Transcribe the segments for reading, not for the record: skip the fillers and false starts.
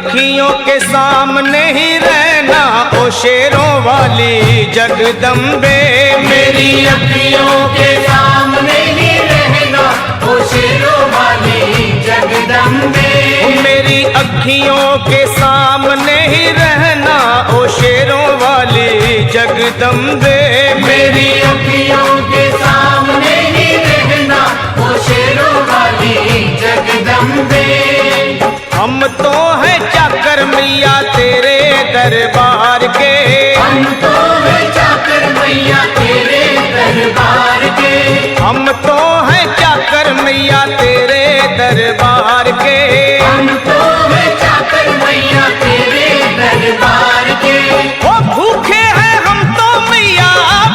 अखियों के सामने ही रहना ओ शेरों वाली जगदम्बे। मेरी अखियों के सामने ही रहना ओ शेरों वाली जगदम्बे। मेरी अखियों के सामने ही रहना ओ शेरों वाली जगदम्बे। मेरी अखियों के सामने ही रहना ओ शेरों वाली जगदम्बे। हम तो हैं चाकर मैया तेरे दरबार के। हम तो हैं चाकर मैया तेरे दरबार के। हम तो हैं चाकर मैया तेरे दरबार के। हम तो हैं चाकर मैया तेरे दरबार के। ओ भूखे हैं हम तो मैया,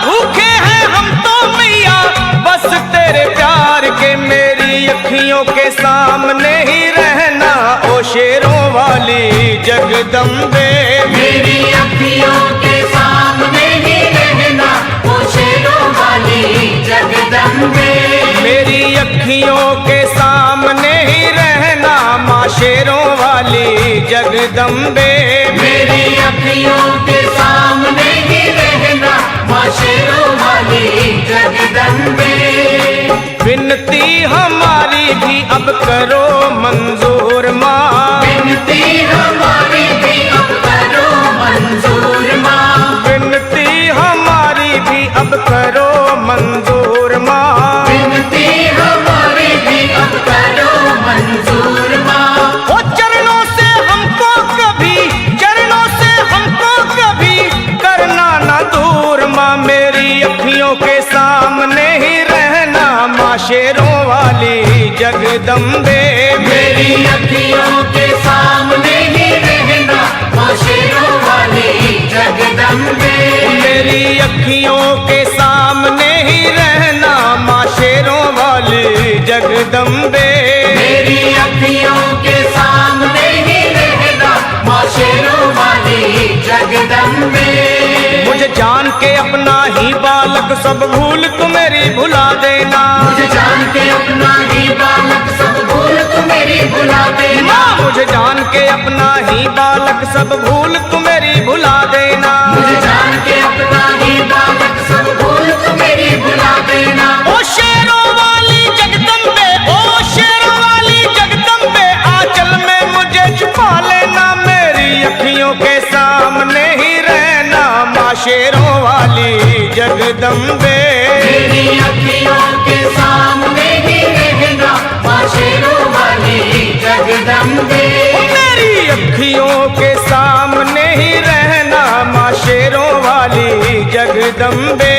भूखे हैं हम तो मैया बस तेरे प्यार के। मेरी अखियों के सामने ही रहना ओ शेरों वाली जगदम्बे। मेरी अखियों के सामने ही रहना ओ शेरों वाली जगदम्बे। मेरी अखियों के सामने ही रहना माँ शेरों वाली जगदम्बे। मेरी अखियों के सामने ही रहना माँ शेरों वाली जगदम्बे। विनती हमारी भी अब करो मंजूर माँ। विनती हमारी भी अब करो मंजूर माँ। विनती हमारी भी अब करो मंजूर माँ। विनती हमारी भी अब करो मंजूर माँ। ओ चरणों से हमको कभी, चरणों से हमको कभी करना ना दूर माँ। मेरी अखियों के सामने ही रहना माँ शेरों वाली जगदम्बे। मेरी अखियों के सामने ही रहना माँ शेरों वाली जगदम्बे। मेरी अखियों के सामने ही रहना माँ शेरों वाली जगदम्बे। मेरी अखियों के सामने ही रहना माँ शेरों वाली जगदम्बे। मुझे जान के अपना ही बालक सब भूल तू मेरी भुला देना। मुझे जान के अपना ही बालक सब भूल तू मेरी भुला देना। माँ मुझे जान के अपना ही बालक सब भूल तू मेरी भुला देना। मुझे जान के अपना ही बालक सब भूल तू मेरी भुला देना। ओ शेरों वाली जगदम्बे, ओ शेरों वाली जगदम्बे आंचल में मुझे छुपा लेना। मेरी अखियों के सामने ही रहना माँ शेरों वाली जगदम्बे। मेरी अखियों के सामने ही रहना माँ शेरों वाली जगदम्बे। मेरी अखियों के सामने ही रहना माँ शेरों वाली जगदम्बे।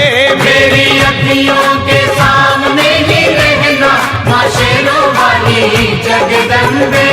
मेरी अखियों के सामने ही रहना माँ शेरों वाली जगदम्बे।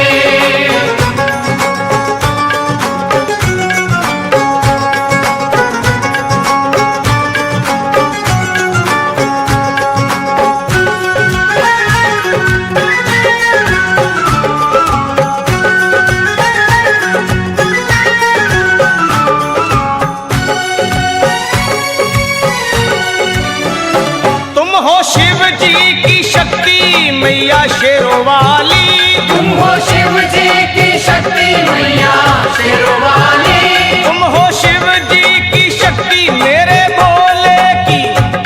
शिव जी की शक्ति मैया शेरों वाली। तुम हो शिव जी की शक्ति मैया शेरों वाली। तुम हो शिव जी की शक्ति मेरे भोले की,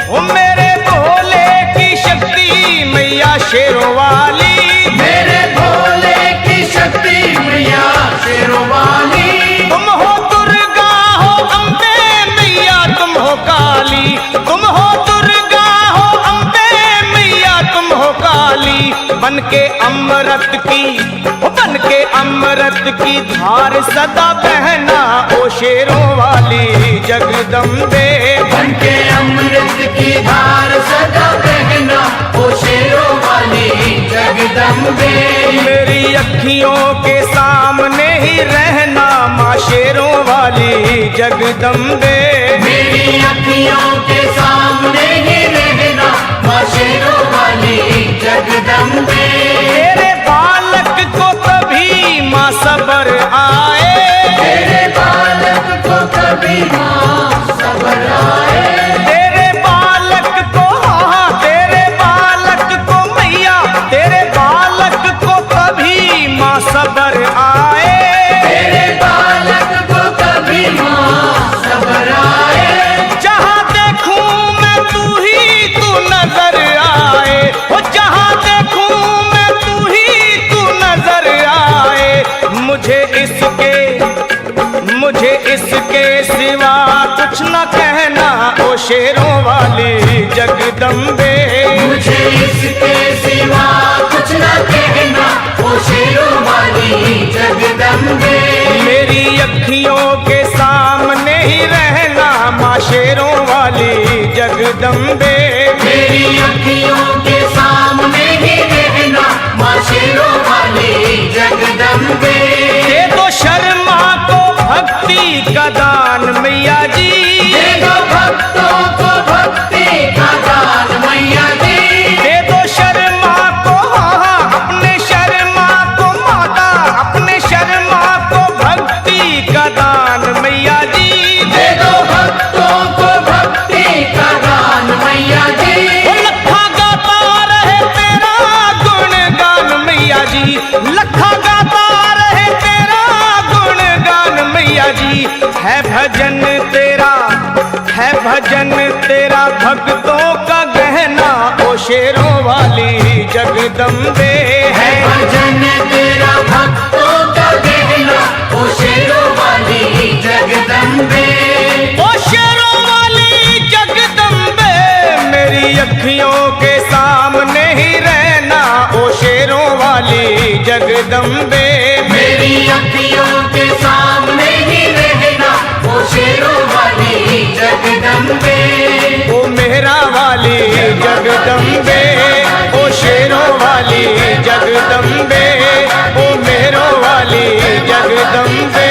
ओ मेरे भोले की शक्ति मैया शेरों वाली। मेरे भोले की शक्ति मैया शेरों वाली। तुम हो दुर्गा हो अम्बे मैया तुम हो काली। तुम हो दुर्गा हो अम्बे मैया तुम हो काली। बन के अमृत की, बन के अमृत की धार सदा बहना ओ शेरों वाली जगदम्बे। बन के अमृत की धार सदा बहना ओ शेरों वाली जगदम्बे। मेरी अखियों के सामने ही रहना माँ शेरों वाली जगदम्बे। मेरी अखियों के सामने ही रहना माँ शेरों वाली जगदम्बे। तेरे बालक को कभी माँ सबर आए। तेरे बालक को कभी माँ सबर आए। तेरे बालक को, हाँ तेरे बालक को मैया, तेरे बालक को कभी माँ सबर आए। जगदम्बे। मेरी अखियों के सामने ही रहना माँ शेरों वाली जगदम्बे। दे दो शर्मा को भक्ति का दान मैया जी, दे दो भक्तों को भक्ति का दान मैया जी। दे दो शर्मा को, हाँ अपने शर्मा को माता, अपने शर्मा को भक्ति का दान मैया जी। दे दो भक्तों को भक्ति का दान मैया जी। वो लखा गाता रहे तेरा गुणगान मैया जी, लखा गाता रहे तेरा गुणगान मैया जी। है भजन तेरा, है भजन तेरा भक्तों का गहना ओ शेरों वाली जगदम्बे। है भजन तेरा भक्तों का गहना ओ शेरों वाली जगदम्बे। ओ शेरों वाली जगदम्बे, मेरी अखियों के सामने ही रहना ओ शेरों वाली जगदम्बे। मेरी अखियों के सामने ही रहना ओ शेरों वाली जगदम्बे। ओ मेहरा वाली जगदम्बे, ओ शेरों वाली जगदम्बे, ओ मेहरों वाली जगदम्बे।